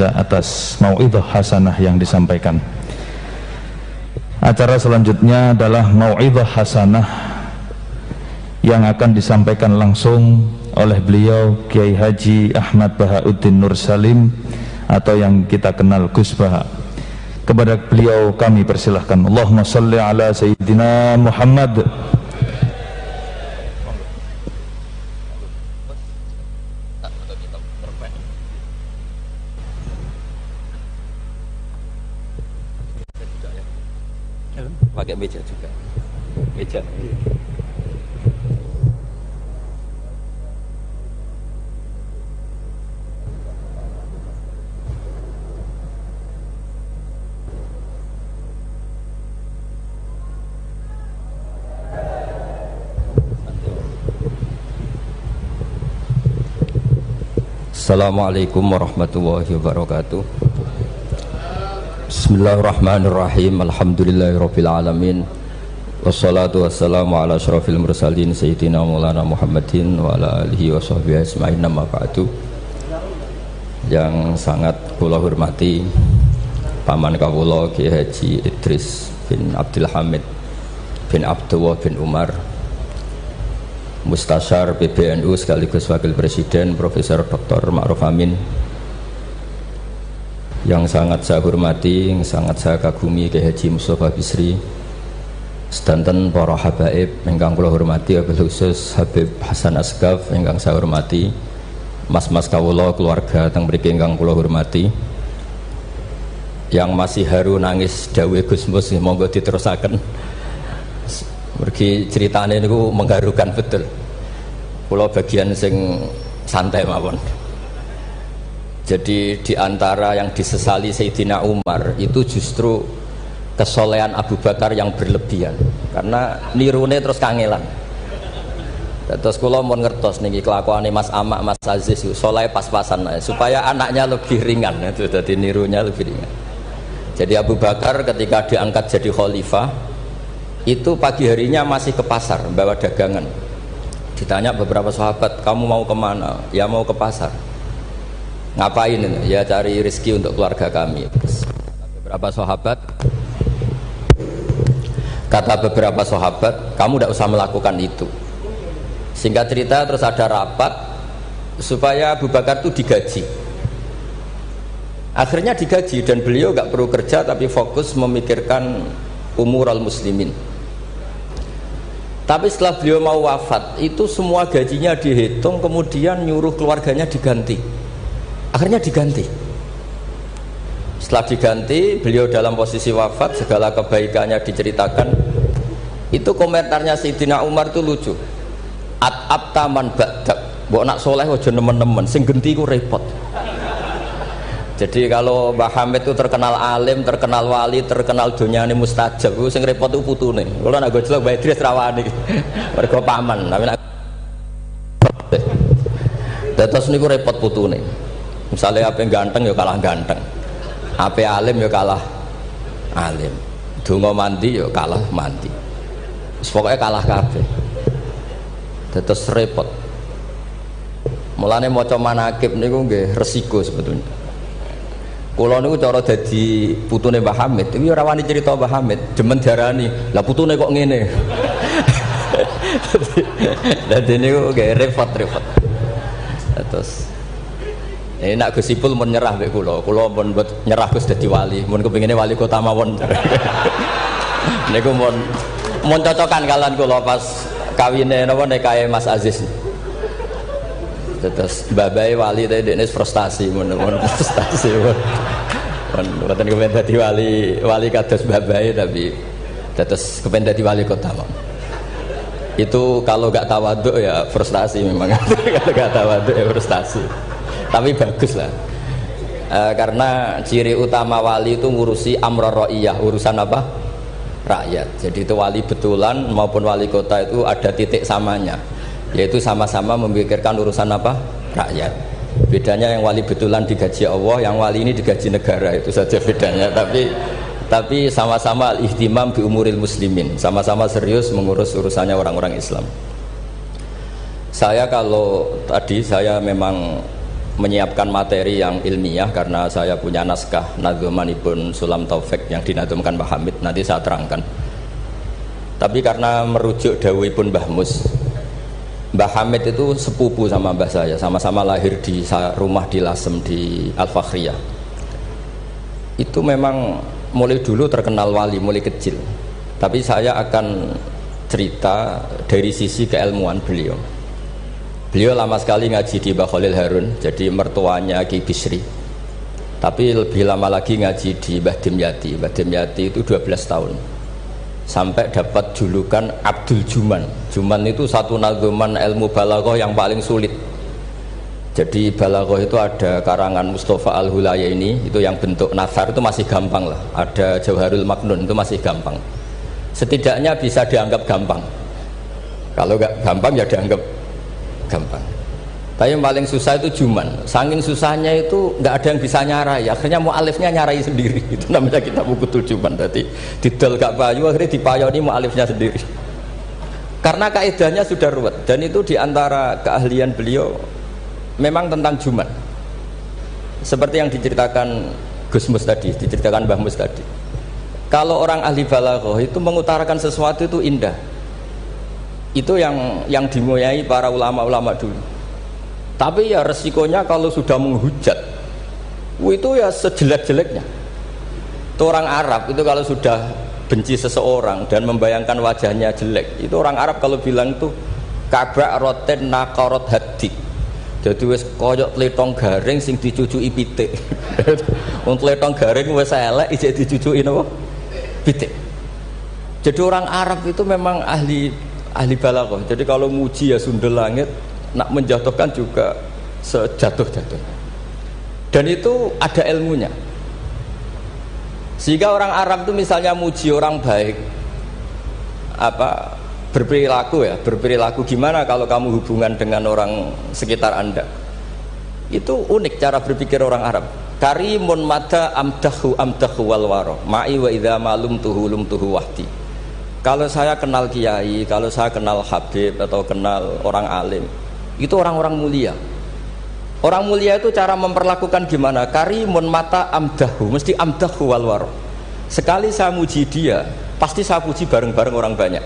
Hamzah atas mau'idhah hasanah yang disampaikan. Acara selanjutnya adalah mau'idhah hasanah yang akan disampaikan langsung oleh beliau Kiai Haji Ahmad Bahauddin Nur Salim atau yang kita kenal Gus Baha. Kepada beliau kami persilahkan. Allahumma salli ala Sayyidina Muhammad. Pakai meja juga. Meja. Assalamualaikum warahmatullahi wabarakatuh. Bismillahirrahmanirrahim. Alhamdulillahirabbil alamin. Wassalatu wassalamu ala asyrafil mursalin sayyidina Maulana Muhammadin wa ala alihi washabbihi ajmain. Amma ba'du. Yang sangat kula hormati paman kawula Kiai Haji Idris bin Abdul Hamid bin Abdullah bin Umar, Mustasyar PBNU sekaligus Wakil Presiden Profesor Dr. Ma'ruf Amin, yang sangat saya hormati, yang sangat saya kagumi Kiai Haji Mustafa Bisri, sedanten para habaib ingkang kula hormati, wabil khusus Habib Hasan Asgaf ingkang saya hormati, mas-mas kawula keluarga teng mriki ingkang kula hormati, yang masih haru nangis dawuh Gus Mus monggo diterusaken. Mergi ceritane niku mengharukan betul. Kula bagian sing santai mawon. Jadi diantara yang disesali Sayyidina Umar itu justru kesolehan Abu Bakar yang berlebihan, karena nirune terus kangelan. Terus kula mun ngertos niki kelakuane Mas Amak, Mas Aziz soleh pas-pasan supaya anaknya lebih ringan itu, jadi nirunya lebih ringan. Jadi Abu Bakar ketika diangkat jadi khalifah itu pagi harinya masih ke pasar bawa dagangan. Ditanya beberapa sahabat, kamu mau kemana? Ya mau ke pasar. Ngapain ini? Ya cari rezeki untuk keluarga kami. Kata beberapa sahabat, kamu tidak usah melakukan itu. Singkat cerita terus ada rapat supaya Abu Bakar itu digaji. Akhirnya digaji dan beliau nggak perlu kerja tapi fokus memikirkan umur al-muslimin. Tapi setelah beliau mau wafat itu semua gajinya dihitung, kemudian nyuruh keluarganya diganti. Akhirnya diganti. Setelah diganti, beliau dalam posisi wafat, segala kebaikannya diceritakan. Itu komentarnya Sayyidina Umar itu lucu. At-abta man ba'dak, mbok nak soleh aja nemen-nemen, sing genti ku repot. Jadi kalau Mbah Hamid itu terkenal alim, terkenal wali, terkenal donyane mustajab, itu sing repot itu putune. Kalau nak gue jelek Mbah Idris rawani, mergo paman. Tapi nak terus niku repot putune. Misalnya apa yang ganteng ya kalah ganteng, apa alim ya kalah alim, donga mandi ya kalah mandi. Pokoknya kalah kabeh. Terus repot. Mulane maca manaqib niku nggih resiko sebetulnya. Kula niku cara dadi putune Mbah Hamid, iki ora wani cerita Mbah Hamid, demen diarani, lah putune kok ngene. Dadi niku nggih repot-repot. Terus nak Gus Ipul mun nyerah mek kula mun nyerah Gus dadi wali, mun kepingine wali kota mawon. Niku mun cocokan kalian kula pas kawine napa nikahe Mas Aziz. Terus babai wali tadi dekne frustasi mun frustasi mun mboten kepen dadi wali kados babai tapi terus kepen dadi wali kota. Itu kalau gak tawaduk ya frustasi memang. Kalau gak tawaduk ya frustasi. Tapi bagus lah. Karena ciri utama wali itu ngurusi amror ra'iyah, urusan apa? Rakyat. Jadi itu wali betulan maupun wali kota itu ada titik samanya, yaitu sama-sama memikirkan urusan apa? Rakyat. Bedanya yang wali betulan digaji Allah, yang wali ini digaji negara, itu saja bedanya. Tapi sama-sama al-ihtimam bi umuril muslimin, sama-sama serius mengurus urusannya orang-orang Islam. Saya kalau tadi saya memang menyiapkan materi yang ilmiah karena saya punya naskah nadzumanipun Sulam Taufik yang dinadzumkan Mbah Hamid, nanti saya terangkan. Tapi karena merujuk dawuhipun Mbah Mus, Mbah Hamid itu sepupu sama mbah saya, sama-sama lahir di rumah di Lasem di Al-Fakhriyah. Itu memang mulai dulu terkenal wali, mulai kecil. Tapi saya akan cerita dari sisi keilmuan beliau. Beliau lama sekali ngaji di Mbah Khalil Harun, jadi mertuanya Ki Bisri. Tapi lebih lama lagi ngaji di Mbah Dimyati. Mbah Dimyati itu 12 tahun. Sampai dapat julukan Abdul Juman. Juman itu satu nadzuman ilmu balaghah yang paling sulit. Jadi balaghah itu ada karangan Mustafa Al-Hulayaini, itu yang bentuk nathar itu masih gampang lah. Ada Jawharul Maknun itu masih gampang. Setidaknya bisa dianggap gampang. Kalau nggak gampang ya dianggap gampang. Tapi yang paling susah itu Juman. Saking susahnya itu nggak ada yang bisa nyarai. Akhirnya mu'alifnya nyarai sendiri. Itu namanya kitab Bukutul Juman. Jadi didol gak payu, akhirnya dipayoni mu'alifnya sendiri. Karena kaidahnya sudah ruwet. Dan itu diantara keahlian beliau memang tentang Juman. Seperti yang diceritakan Gus Mus tadi, diceritakan Mbah Mus tadi. Kalau orang ahli balaghah itu mengutarakan sesuatu itu indah. Itu yang dimuliai para ulama-ulama dulu. Tapi ya resikonya kalau sudah menghujat, itu ya sejelek-jeleknya. Itu orang Arab itu kalau sudah benci seseorang dan membayangkan wajahnya jelek, itu orang Arab kalau bilang itu kabrak roten nakarot hati. Jadi wis koyok tletong garing sing dicucuki pitik. Untuk tletong garing wis elek ijek dicucuki napa? Pitik. Jadi orang Arab itu memang ahli balaghah. Jadi kalau muji ya sundel langit, nak menjatuhkan juga sejatuh-jatuh. Dan itu ada ilmunya. Sehingga orang Arab itu misalnya muji orang baik, berperilaku gimana kalau kamu hubungan dengan orang sekitar Anda. Itu unik cara berpikir orang Arab. Karimun mata amdahu wal waro ma'i wa idza malum tuhu wahdi. Kalau saya kenal kiai, kalau saya kenal habib atau kenal orang alim, itu orang-orang mulia. Orang mulia itu cara memperlakukan gimana? Karimun mata amdahu, mesti amdahu wal waro. Sekali saya muji dia, pasti saya puji bareng-bareng orang banyak.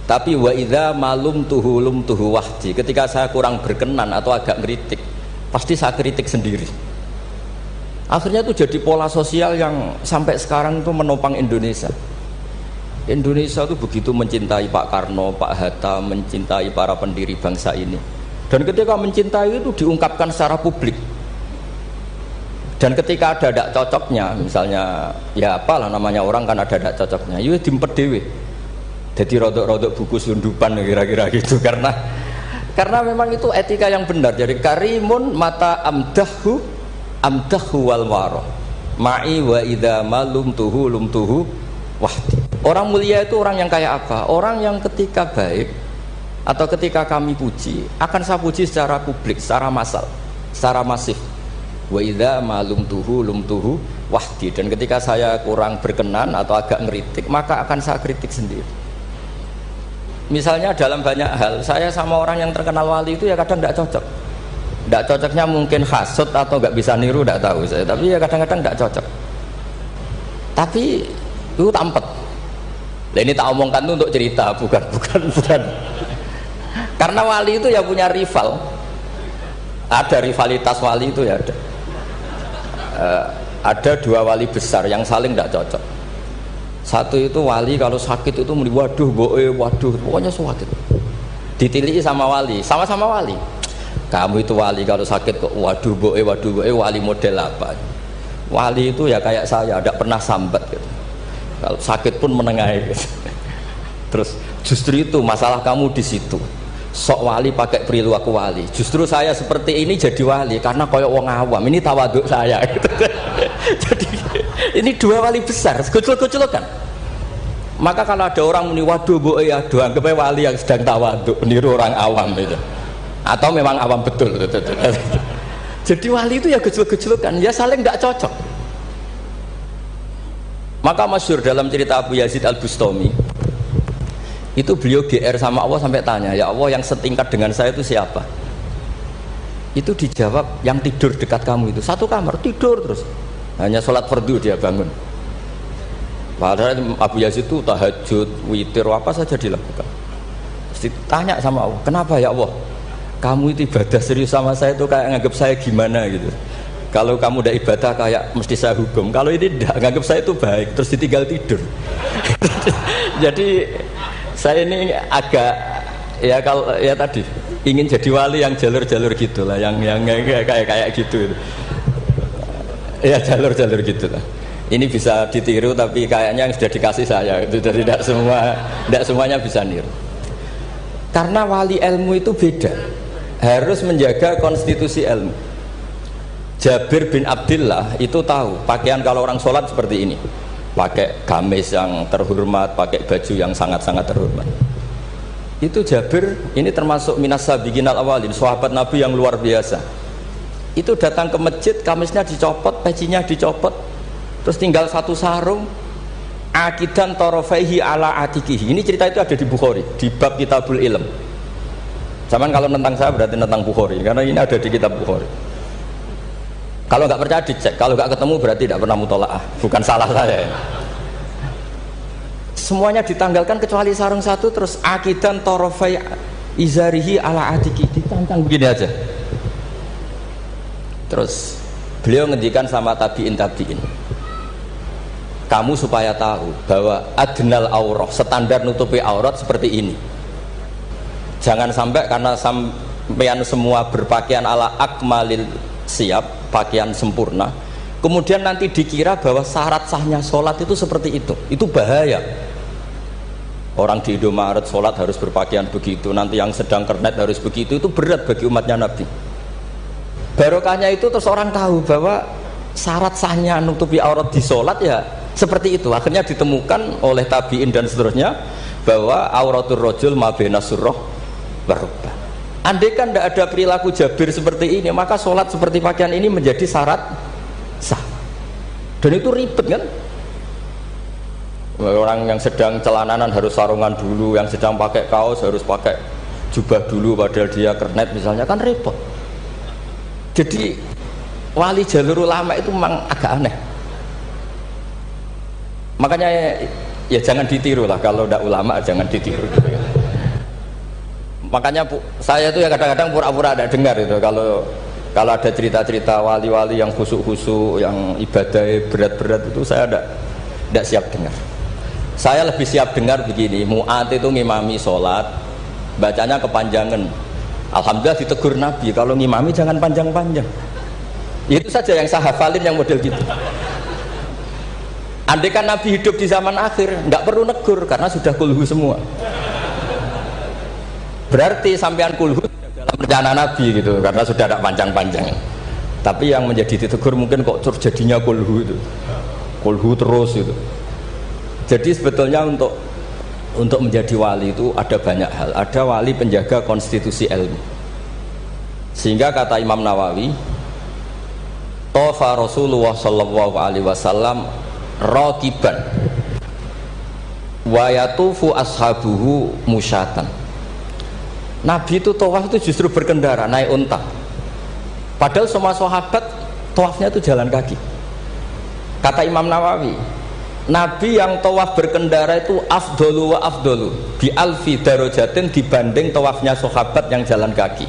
Tapi wa idza malum tuhu wahdi, ketika saya kurang berkenan atau agak ngeritik, pasti saya kritik sendiri. Akhirnya itu jadi pola sosial yang sampai sekarang itu menopang Indonesia. Indonesia itu begitu mencintai Pak Karno, Pak Hatta, mencintai para pendiri bangsa ini. Dan ketika mencintai itu diungkapkan secara publik. Dan ketika ada tidak cocoknya, misalnya ya apalah namanya orang kan ada tidak cocoknya, ya diempet dhewe. Jadi rodok-rodok buku sundupan kira-kira gitu, karena memang itu etika yang benar. Jadi karimun mata amdahu wal waro ma'i wa idza malum tuhu wahdi. Orang mulia itu orang yang kayak apa? Orang yang ketika baik atau ketika kami puji, akan saya puji secara publik, secara massal, secara masif. Wa idza malum tuhu wahdi. Dan ketika saya kurang berkenan atau agak ngeritik, maka akan saya kritik sendiri. Misalnya dalam banyak hal, saya sama orang yang terkenal wali itu ya kadang tidak cocok. Tidak cocoknya mungkin hasut atau nggak bisa niru, tidak tahu saya. Tapi ya kadang-kadang tidak cocok. Tapi itu tampet. Nah, ini tak omongkan itu untuk cerita, bukan. Karena wali itu ya punya rival. Ada rivalitas wali itu ya ada. Ada dua wali besar yang saling tidak cocok. Satu itu wali kalau sakit itu muni waduh pokoknya sakit. Ditiliki sama wali, sama-sama wali. Kamu itu wali kalau sakit kok waduh wali model apa? Wali itu ya kayak saya, tidak pernah sambat gitu. Kalau sakit pun menengahi gitu. Terus justru itu masalah kamu di situ. Sok wali pakai perilaku wali. Justru saya seperti ini jadi wali karena koyok wong awam. Ini tawaduk saya gitu. Jadi ini dua wali besar, kecil-kecilan. Maka kalau ada orang muni waduh anggapnya wali yang sedang tawaduk, niru orang awam itu. Atau memang awam betul. Jadi wali itu ya kecil-kecilan, ya saling tidak cocok. Maka masyhur dalam cerita Abu Yazid Al-Bustami, itu beliau GR sama Allah sampai tanya, ya Allah yang setingkat dengan saya itu siapa? Itu dijawab, yang tidur dekat kamu itu satu kamar tidur terus, hanya sholat fardu dia bangun. Padahal Abu Yazid itu tahajud, witir, apa saja dilakukan. Terus ditanya sama Allah, kenapa ya Allah kamu itu ibadah serius sama saya itu kayak nganggap saya gimana gitu. Kalau kamu udah ibadah kayak mesti saya hukum, kalau ini tidak, nganggap saya itu baik, terus ditinggal tidur. Jadi saya ini agak ya kalau ya tadi ingin jadi wali yang jalur-jalur gitulah, yang kayak gitu. Ya jalur-jalur gitulah. Ini bisa ditiru tapi kayaknya yang sudah dikasih saya itu, jadi tidak semuanya bisa niru. Karena wali ilmu itu beda, harus menjaga konstitusi ilmu. Jabir bin Abdillah itu tahu pakaian kalau orang sholat seperti ini, pakai gamis yang terhormat, pakai baju yang sangat-sangat terhormat. Itu Jabir ini termasuk minas sabiqinal awalin, sahabat Nabi yang luar biasa. Itu datang ke masjid, gamisnya dicopot, pecinya dicopot, terus tinggal satu sarung, akidan torofaihi ala atikihi. Ini cerita itu ada di Bukhari, di bab Kitabul Ilm. Zaman kalau tentang saya berarti tentang Bukhari, karena ini ada di kitab Bukhari. Kalau nggak percaya dicek, kalau nggak ketemu berarti tidak pernah mutolaah, bukan salah saya. Semuanya ditanggalkan kecuali sarung satu, terus akidan torofai izarihi ala atiki, ditantang begini aja. Terus beliau ngendikan sama tabiin, kamu supaya tahu bahwa adnal aurah, standar nutupi aurat seperti ini. Jangan sampai karena sampean semua berpakaian ala akmalil siap, pakaian sempurna, kemudian nanti dikira bahwa syarat sahnya sholat itu seperti itu bahaya. Orang di Indomaret sholat harus berpakaian begitu, nanti yang sedang kernet harus begitu, itu berat bagi umatnya Nabi. Barokahnya itu terus orang tahu bahwa syarat sahnya nutupi aurat di sholat ya seperti itu. Akhirnya ditemukan oleh tabiin dan seterusnya bahwa auratul rajul ma baina surrah wa rukbah. Andai kan tidak ada perilaku Jabir seperti ini, maka sholat seperti pakaian ini menjadi syarat sah. Dan itu ribet kan? Orang yang sedang celananan harus sarungan dulu, yang sedang pakai kaos harus pakai jubah dulu, padahal dia kernet misalnya, kan repot. Jadi wali jalur ulama itu memang agak aneh. Makanya ya jangan ditiru lah, kalau tidak ulama jangan ditiru. Makanya saya itu ya kadang-kadang pura-pura ada dengar itu kalau ada cerita-cerita wali-wali yang khusuk-khusuk, yang ibadah berat-berat itu saya tidak siap dengar. Saya lebih siap dengar begini, Mu'ad itu ngimami sholat, bacanya kepanjangan. Alhamdulillah ditegur Nabi, kalau ngimami jangan panjang-panjang. Itu saja yang saya hafalin yang model gitu. Andai kan Nabi hidup di zaman akhir, nggak perlu negur karena sudah kulhu semua. Berarti sampean kulhu dalam rencana Nabi gitu, karena sudah ada panjang-panjang. Tapi yang menjadi ditegur mungkin kok jadinya kulhu itu, kulhu terus itu. Jadi sebetulnya untuk menjadi wali itu ada banyak hal. Ada wali penjaga konstitusi ilmu. Sehingga kata Imam Nawawi, Tofa Rasulullah Sallallahu Alaihi Wasallam raqiban wa yatufu ashabuhu musyatan. Nabi itu tawaf itu justru berkendara, naik unta. Padahal semua sahabat tawafnya itu jalan kaki. Kata Imam Nawawi, Nabi yang tawaf berkendara itu afdolu wa afdolu bi alfi darajatin dibanding tawafnya sahabat yang jalan kaki.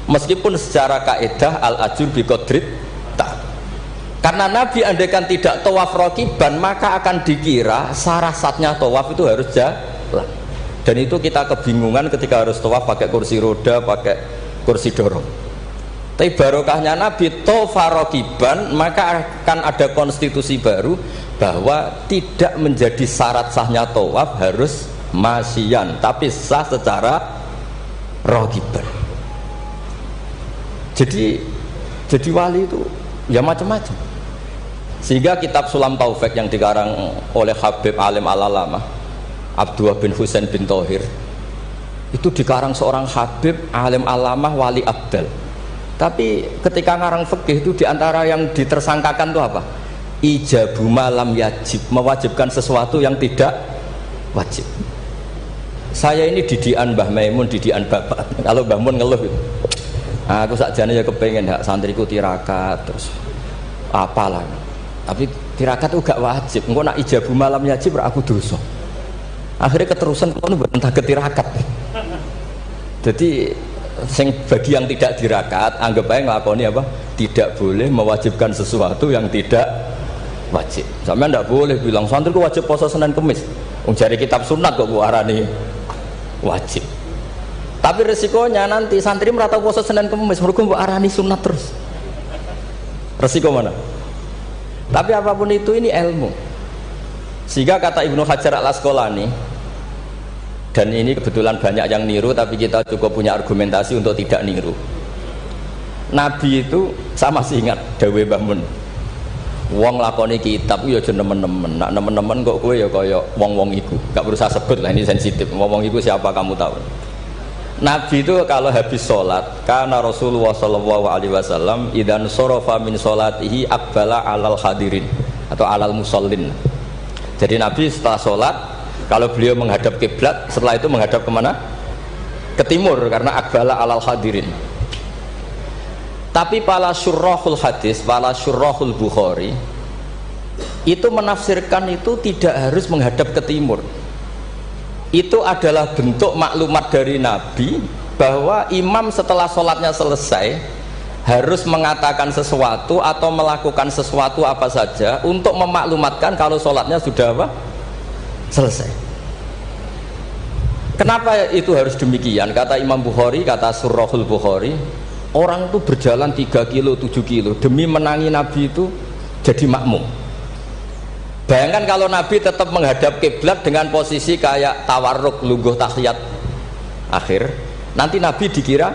Meskipun secara kaidah al ajur bi qadrit ta. Karena Nabi andaikan tidak tawaf raqiban, maka akan dikira syarat-syaratnya tawaf itu harus jalan. Dan itu kita kebingungan ketika harus tawaf pakai kursi roda, pakai kursi dorong. Tapi barokahnya Nabi tawaf raqiban, maka akan ada konstitusi baru bahwa tidak menjadi syarat sahnya tawaf harus masyian, tapi sah secara raqiban. Jadi wali itu ya macam-macam. Sehingga kitab Sulam Taufik yang dikarang oleh Habib Alim Al-Alamah Abdullah bin Husain bin Thohir, itu dikarang seorang Habib Alim Alamah Wali Abdal. Tapi ketika ngarang fikih itu diantara yang ditersangkakan itu apa? Ijabu malam yajib, mewajibkan sesuatu yang tidak wajib. Saya ini didikan Mbah Maimun, didikan bapak. Kalau Mbah Mun ngeluh gitu, Aku sakjane ya kepengen hak santriku tirakat terus apalah. Tapi tirakat itu gak wajib. Engko nak ijabu malam wajib aku dosa. Akhirnya keterusan kalau nu entah ketirakat. Jadi bagi yang tidak tirakat anggap aja ngelakoni apa? Tidak boleh mewajibkan sesuatu yang tidak wajib. Sampeyan ndak boleh bilang santriku wajib puasa Senin Kamis. Wong jare kitab sunat kok arani wajib. Tapi resikonya nanti santri merata puasa Senin Kamis mergo mbok arani sunat terus. Resiko mana? Tapi apapun itu ini ilmu. Sehingga kata Ibnu Hajar Al-Asqalani, dan ini kebetulan banyak yang niru tapi kita cukup punya argumentasi untuk tidak niru. Nabi itu sama sih ingat dawuhe Mbah Mun. Wong lakoni kitab ya aja nemen-nemen. Nak nemen-nemen kok kowe ya kaya wong-wong iku. Gak berusaha sebut lah, ini sensitif. Wong-wong iku siapa kamu tahu? Nabi itu kalau habis sholat, karena Rasulullah SAW idan sorofa min sholatihi akbala alal hadirin atau alal musallin. Jadi Nabi setelah sholat, kalau beliau menghadap kiblat, setelah itu menghadap kemana? Ke timur, karena akbala alal hadirin. Tapi para syurrahul hadis, para syurrahul Bukhari itu menafsirkan itu tidak harus menghadap ke timur. Itu adalah bentuk maklumat dari Nabi bahwa imam setelah sholatnya selesai harus mengatakan sesuatu atau melakukan sesuatu apa saja untuk memaklumatkan kalau sholatnya sudah apa? Selesai. Kenapa itu harus demikian? Kata Imam Bukhari, kata Surahul Bukhari, orang itu berjalan 3 kilo, 7 kilo demi menangi Nabi itu jadi makmum. Bayangkan kalau Nabi tetap menghadap kiblat dengan posisi kayak tawarruk lungguh tahiyat akhir, nanti Nabi dikira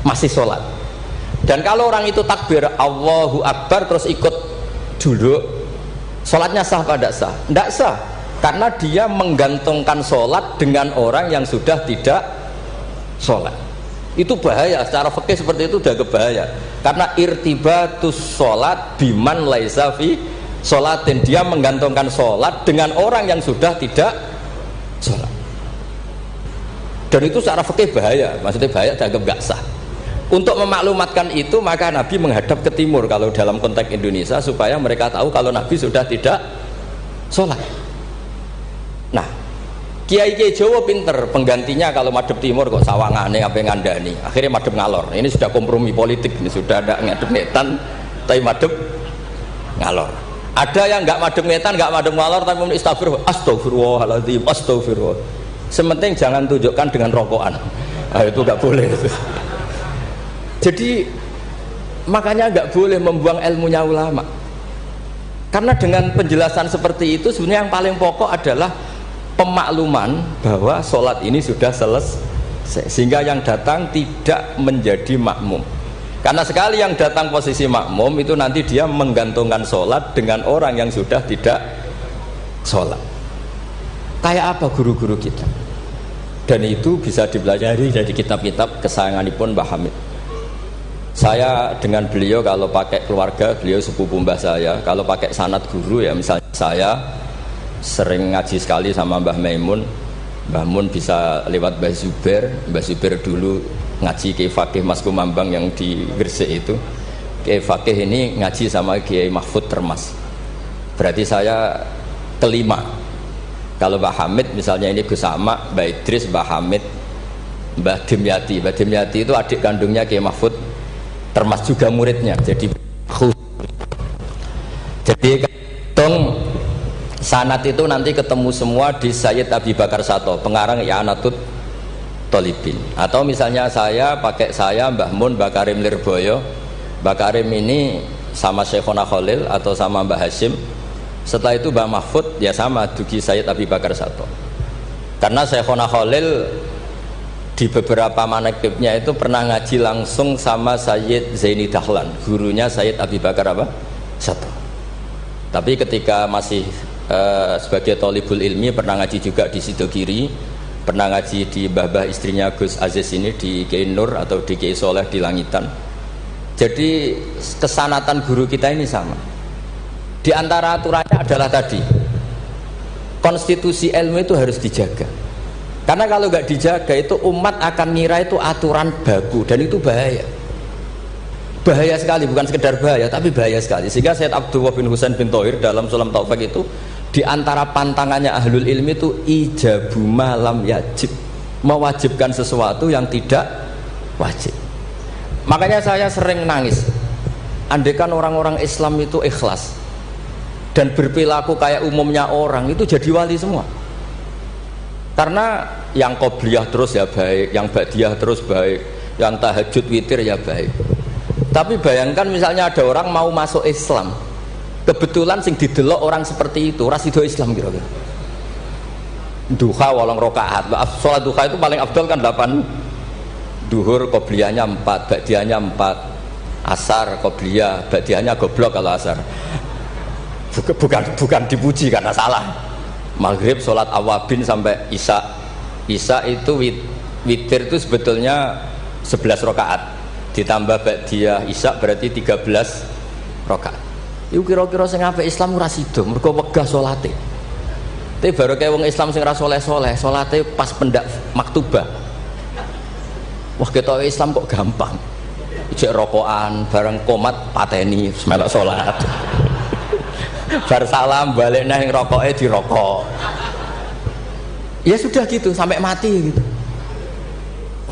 masih sholat. Dan kalau orang itu takbir Allahu Akbar terus ikut duduk, sholatnya sah apa tidak sah? Tidak sah, karena dia menggantungkan sholat dengan orang yang sudah tidak sholat. Itu bahaya, secara fikih seperti itu udah kebahaya, karena irtibatus sholat biman laisa fi sholatin, dia menggantungkan sholat dengan orang yang sudah tidak sholat. Dan itu secara fikih bahaya, maksudnya bahaya dianggap gak sah. Untuk memaklumatkan itu maka Nabi menghadap ke timur kalau dalam konteks Indonesia, supaya mereka tahu kalau Nabi sudah tidak sholat. Nah, kiai-kiai Jawa pinter, penggantinya kalau madhep timur kok sawangane apa ngandani, akhirnya madhep ngalor. Ini sudah kompromi politik, ini sudah ada ngadep netan tapi madhep ngalor. Ada yang nggak madem ngetan, nggak madem ngalor, tapi mau astagfirullahaladzim, astagfirullah. Sementing jangan tunjukkan dengan rokokan. Nah, itu nggak boleh. Jadi makanya nggak boleh membuang ilmunya ulama. Karena dengan penjelasan seperti itu sebenarnya yang paling pokok adalah pemakluman bahwa sholat ini sudah selesai, sehingga yang datang tidak menjadi makmum. Karena sekali yang datang posisi makmum itu nanti dia menggantungkan sholat dengan orang yang sudah tidak sholat. Kayak apa guru-guru kita? Dan itu bisa dipelajari dari kitab-kitab kesayanganipun Mbah Hamid. Saya dengan beliau kalau pakai keluarga, beliau sepupu mbah saya. Kalau pakai sanad guru ya, misalnya saya sering ngaji sekali sama Mbah Maimun. Mbah Mun bisa lewat Mbah Zubair. Mbah Zubair dulu ngaji Kiai Fakih Mas Kumambang yang di Gresik itu. Kiai Fakih ini ngaji sama Kiai Mahfud Termas. Berarti saya kelima. Kalau Mbah Hamid misalnya ini Gus Sama, Mbah Idris, Mbah Hamid, Mbah Dimyati. Mbah Dimyati itu adik kandungnya Kiai Mahfud Termas, juga muridnya. Jadi hitung sanad itu nanti ketemu semua di Sayyid Abi Bakar Sato, pengarang I'anatut Thalibin. Atau misalnya saya pakai Mbah Mun, Mbah Karim Lirboyo. Mbah Karim ini sama Syekhona Khalil atau sama Mbah Hashim. Setelah itu Mbah Mahfud ya sama dugi Sayyid Abi Bakar Sato. Karena Syekhona Khalil di beberapa manaqibnya itu pernah ngaji langsung sama Sayyid Zaini Dahlan, gurunya Sayyid Abi Bakar apa? Sato. Tapi ketika masih sebagai thalibul ilmi pernah ngaji juga di Sidogiri, pernah ngaji di mbah-mbah istrinya Gus Aziz ini di Kiai Nur atau di Kiai Soleh di Langitan. Jadi kesanatan guru kita ini sama. Di antara aturannya adalah tadi, konstitusi ilmu itu harus dijaga. Karena kalau nggak dijaga itu umat akan ngira itu aturan baku, dan itu bahaya. Bahaya sekali, bukan sekedar bahaya tapi bahaya sekali. Sehingga Sayyid Abdullah bin Husain bin Thohir dalam Sulam Taufik itu, di antara pantangannya ahlul ilmi itu ijabu malam yajib, mewajibkan sesuatu yang tidak wajib. Makanya saya sering nangis, andaikan orang-orang Islam itu ikhlas dan berperilaku kayak umumnya orang, itu jadi wali semua. Karena yang qobliyah terus ya baik, yang ba'diyah terus baik, yang tahajud witir ya baik. Tapi bayangkan misalnya ada orang mau masuk Islam, kebetulan sing didelok orang seperti itu rasido Islam kira-kira. Duha 8 rakaat. Sholat duha itu paling afdal kan 8. Duhur qobliyahnya 4, ba'diyahnya 4. Asar qobliyah, ba'diyahnya goblok kalau asar. Bukan dipuji karena salah. Maghrib sholat awabin sampai isya. Isya itu witir itu sebetulnya 11 rakaat ditambah ba'diyah isya berarti 13 rakaat. Iku kira-kira sing apik Islam ora sida mergo wegah salate. Tapi baru kayak wong Islam sing ra soleh-soleh, salate pas pendak maktubah. Wah ketok Islam kok gampang. Ijek rokokan bareng komat pateni melok salat. Bar salam balik nang rokoke dirokok. Ya sudah gitu sampai mati gitu.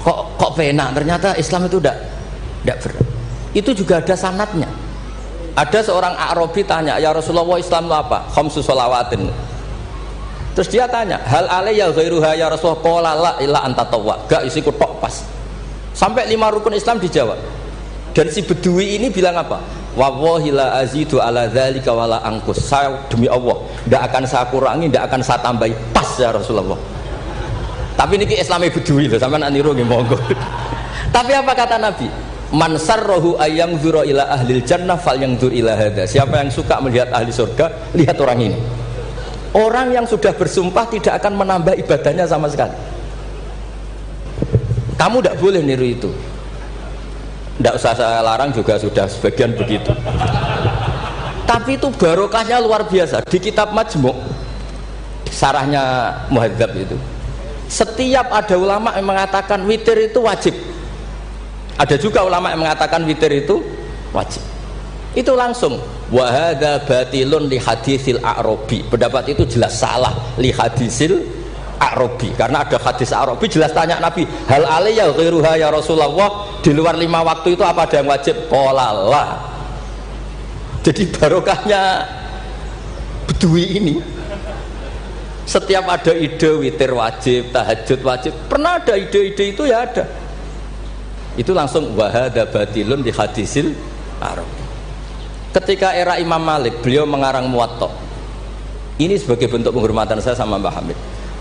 Kok penak, ternyata Islam itu tidak berat. Itu juga ada sanadnya. Ada seorang Arabi tanya, "Ya Rasulullah, Islam itu apa?" "Khamsu shalawatin." Terus dia tanya, "Hal alayya ghairuha ya Rasulullah?" "Qala la illa anta tawwa." Gak isiku tok pas. Sampai 5 rukun Islam dijawab. Dan si Bedui ini bilang apa? Wallahi la azidu ala dzalika wala angkus. Saya demi Allah, tidak akan saya kurangi, tidak akan saya tambahi. Pas ya Rasulullah. Tapi ini Islamnya Bedui loh, sampean niru nggih monggo. Tapi apa kata Nabi? Man sarrahu ayyang dzura ila ahlil jannah falyandzur ila hadza. Siapa yang suka melihat ahli surga, lihat orang ini. Orang yang sudah bersumpah tidak akan menambah ibadahnya sama sekali. Kamu tidak boleh niru itu. Tidak usah saya larang juga sudah sebagian begitu. Tapi itu barokahnya luar biasa. Di kitab Majmu' sarahnya Muhadzab itu, setiap ada ulama yang mengatakan witir itu wajib, ada juga ulama yang mengatakan witir itu wajib, itu langsung wa hadza batilun li hadisil a'rabi. Pendapat itu jelas salah li hadisil Arabi, karena ada hadis Arabi jelas tanya Nabi, hal alayya ghairuha ya Rasulullah, di luar 5 waktu itu apa ada yang wajib? Qala la. Jadi barokahnya Bedui ini, setiap ada ide witir wajib, tahajud wajib, pernah ada ide-ide itu ya ada, itu langsung wa hadza batilun di hadisil Arabi. Ketika era Imam Malik, beliau mengarang Muwatta. Ini sebagai bentuk penghormatan saya sama Mbah Hamid.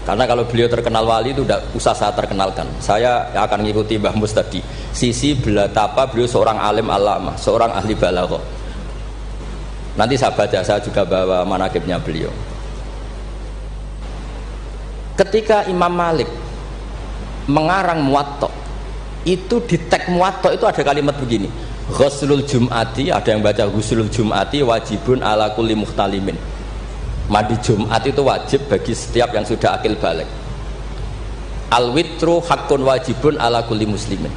Karena kalau beliau terkenal wali itu tidak usah saya terkenalkan. Saya akan mengikuti Mbah Mus tadi. Sisi betapa beliau seorang alim alama, seorang ahli balaghah. Nanti saya baca, saya juga bawa manaqibnya beliau. Ketika Imam Malik mengarang Muwatta, itu di teks Muwatta itu ada kalimat begini. Ghuslul Jum'ati, ada yang baca Ghuslul Jum'ati wajibun ala kulli muhtalimin. Mandi Jumat itu wajib bagi setiap yang sudah akil balik. Al-witru hakun wajibun ala kulli muslimin.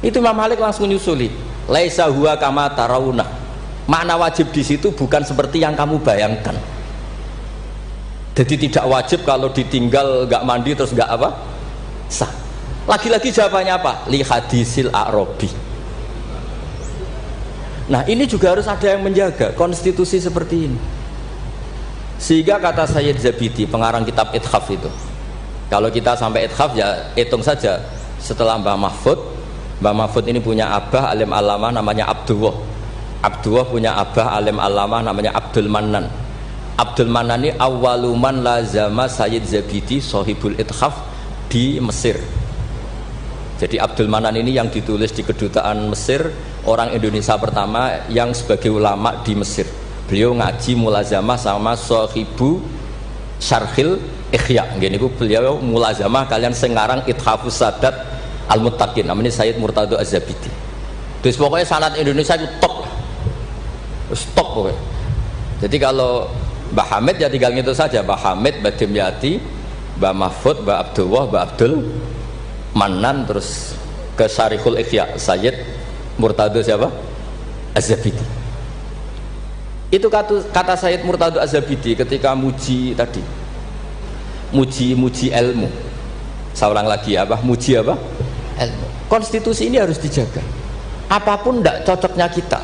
Itu Imam Malik langsung nyusuli. Laisa huwa kama tarawuna. Makna wajib di situ bukan seperti yang kamu bayangkan. Jadi tidak wajib kalau ditinggal nggak mandi terus nggak apa? Sah. Lagi-lagi jawabannya apa? Li hadisil a'rabi. Nah, ini juga harus ada yang menjaga konstitusi seperti ini. Sehingga kata Sayyid Zabidi, pengarang kitab Ithaf itu, kalau kita sampai Ithaf ya hitung saja, setelah Mbah Mahfud ini punya abah alim alamah namanya Abdullah punya abah alim alamah namanya Abdul Mannan. Abdul Mannan ini awaluman lazama Sayyid Zabidi sohibul Ithaf di Mesir. Jadi Abdul Mannan ini yang ditulis di kedutaan Mesir, orang Indonesia pertama yang sebagai ulama di Mesir. Beliau ngaji mulazamah sama Sohibu Syarhil Ikhya. Gini beliau mulazamah kalian sengarang Ithafus Sadat Al-Muttaqin, namanya Sayyid Murtado Az-Zabidi. Terus pokoknya sanad Indonesia itu top pokoknya. Jadi kalau Mbah Hamid ya tinggal gitu saja, Mbah Hamid, Mbah Dimyati, Mbah Mahfud, Mbah Abdullah, Mbah Abdul Manan, terus ke Syarihul Ikhya Sayyid Murtado siapa? Az-Zabidi. Itu kata Sayyid Murtado Az-Zabidi ketika muji tadi, muji ilmu. Saya ulang lagi apa? Muji apa? Ilmu. Konstitusi ini harus dijaga. Apapun tidak cocoknya kita.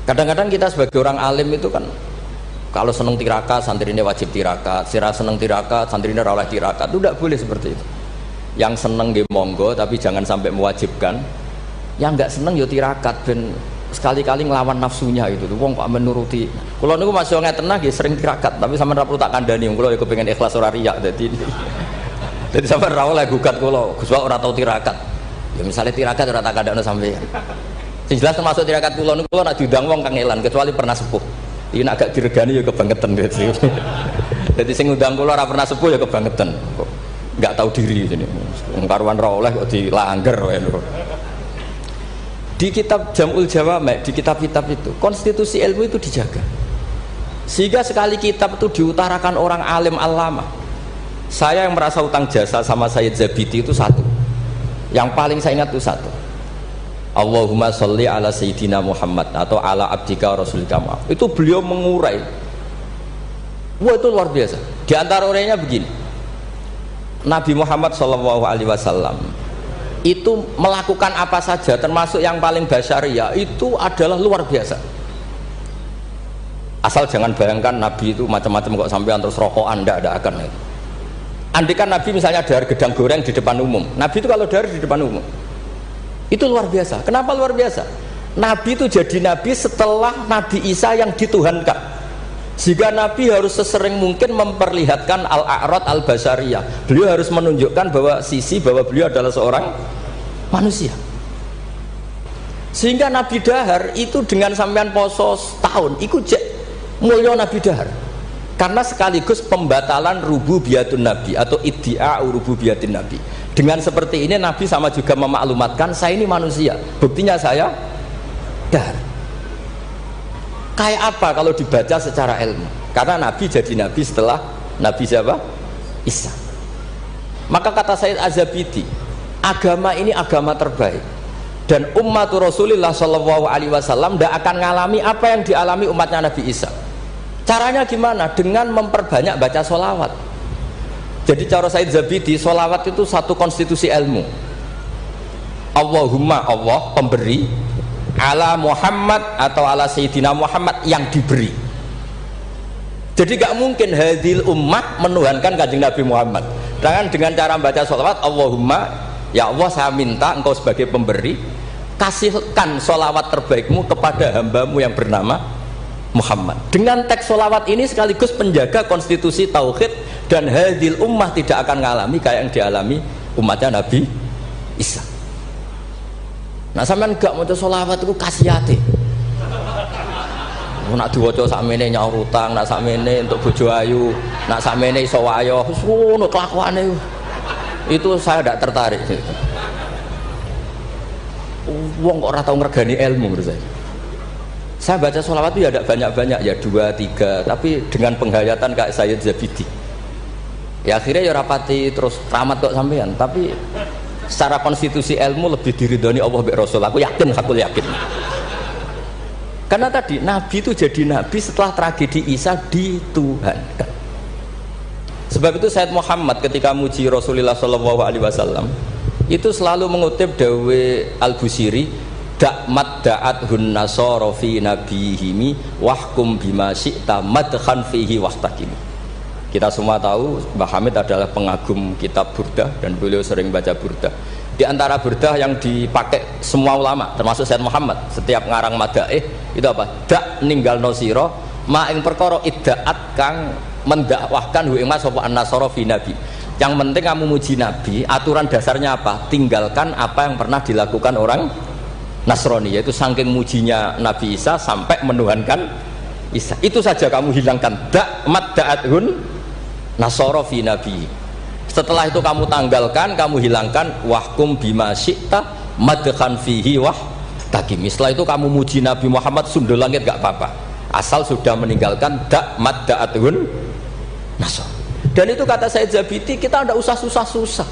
Kadang-kadang kita sebagai orang alim itu kan, kalau seneng tirakat, santri ini wajib tirakat. Sira seneng tirakat, santri ini ora oleh tirakat. Itu tidak boleh seperti itu. Yang seneng nggih monggo, tapi jangan sampai mewajibkan. Yang enggak seneng yo tirakat ben sekali-kali ngelawan nafsunya itu. Wong kok menuruti. Kula niku masih ngeten nggih sering tirakat, tapi sampean ora perlu tak kandhani. Kula yo kepengin ikhlas ora riya dadi. Dadi sampean ora oleh gugat kula, Gus ora tau tirakat. Ya misalnya tirakat ora tak kandhani sampean. Sing jelas termasuk tirakat kula niku kula nak diundang wong kangelan kecuali pernah sepuh. Ini agak diregani ya kebangetan gitu. Jadi sing ngundang kula ora pernah sepuh ya kebangetan. Kok enggak tahu diri ini. Karuan ra oleh kok dilanggar wae lho. Di kitab Jam'ul Jawami', di kitab-kitab itu, konstitusi ilmu itu dijaga. Sehingga sekali kitab itu diutarakan orang alim alama. Saya yang merasa utang jasa sama Sayyid Zabidi itu satu. Yang paling saya ingat itu satu. Allahumma sholli ala sayyidina Muhammad atau ala abdika rasulika Muhammad. Itu beliau mengurai. Wah, itu luar biasa. Di antara urainya begini. Nabi Muhammad SAW itu melakukan apa saja termasuk yang paling basyariah itu adalah luar biasa. Asal jangan bayangkan Nabi itu macam-macam kok sampean terus rokokan, ada akan itu. Andikan Nabi misalnya dahar gedang goreng di depan umum. Nabi itu kalau dahar di depan umum itu luar biasa. Kenapa luar biasa? Nabi itu jadi nabi setelah Nabi Isa yang dituhankan, sehingga Nabi harus sesering mungkin memperlihatkan al-a'rad al-basariyah. Beliau harus menunjukkan bahwa beliau adalah seorang manusia. Sehingga Nabi dahar itu dengan sampean poso setahun itu mulya Nabi dahar, karena sekaligus pembatalan rububiyatun Nabi atau iddia rububiyatin Nabi. Dengan seperti ini Nabi sama juga memaklumatkan saya ini manusia, buktinya saya dahar. Kayak apa kalau dibaca secara ilmu? Karena Nabi jadi Nabi setelah Nabi siapa? Isa. Maka kata Sayyid Az-Zabidi, agama ini agama terbaik, dan umat Rasulullah SAW tidak akan mengalami apa yang dialami umatnya Nabi Isa. Caranya gimana? Dengan memperbanyak baca sholawat. Jadi cara Sayyid Zabidi, sholawat itu satu konstitusi ilmu. Allahumma, Allah pemberi, ala Muhammad atau ala Sayyidina Muhammad yang diberi. Jadi gak mungkin hadil ummah menuhankan kanjeng Nabi Muhammad. Dengan cara membaca sholawat, Allahumma, ya Allah saya minta engkau sebagai pemberi, kasihkan sholawat terbaikmu kepada hambamu yang bernama Muhammad. Dengan teks sholawat ini sekaligus penjaga konstitusi tauhid, dan hadil ummah tidak akan mengalami kayak yang dialami umatnya Nabi Isa. Nah sampean gak mau sholawat itu kasihati. Nak diwaca sakmene nyaur utang, nak sakmene untuk bojo ayu, nak sakmene iso wayo, wis ngono kelakuane. Itu saya tidak tertarik. Wong kok ora tau ngregani ilmu menurut saya. Saya baca sholawat itu ya tidak banyak-banyak, ya 2, 3, tapi dengan penghayatan kayak Sayyid Zabidi. Ya akhirnya ya rapati terus keramat kok sampean, tapi secara konstitusi ilmu lebih diridhoni Allah mbek Rasul. Aku yakin. Karena tadi Nabi itu jadi Nabi setelah tragedi Isa dituhankan. Sebab itu Sayyid Muhammad ketika muji Rasulullah SAW itu selalu mengutip dawe Al-Busiri, da'mat da'at hun nasara fi nabihimi wahkum bima syi'ta madkhan fihi wastaqim. Kita semua tahu Mbah Hamid adalah pengagum kitab Burdah dan beliau sering baca Burdah. Di antara Burdah yang dipakai semua ulama termasuk Sayyid Muhammad, setiap ngarang madaih itu apa? Dak ninggal nosiro ma ing perkara iddaat kang mendakwahkan hu ing mas sapa an-nasara fi nabi. Yang penting kamu muji Nabi, aturan dasarnya apa? Tinggalkan apa yang pernah dilakukan orang Nasrani, yaitu saking mujinya Nabi Isa sampai menuhankan Isa. Itu saja kamu hilangkan. Da'mat da'athun nasara fi nabi. Setelah itu kamu tanggalkan, kamu hilangkan wahkum bima syi'ta madkhan fihi wah takim. Setelah itu kamu muji Nabi Muhammad sundul langit gak apa-apa, asal sudah meninggalkan da'mat da'athun nasara. Dan itu kata Said Zabidi, kita tidak usah susah-susah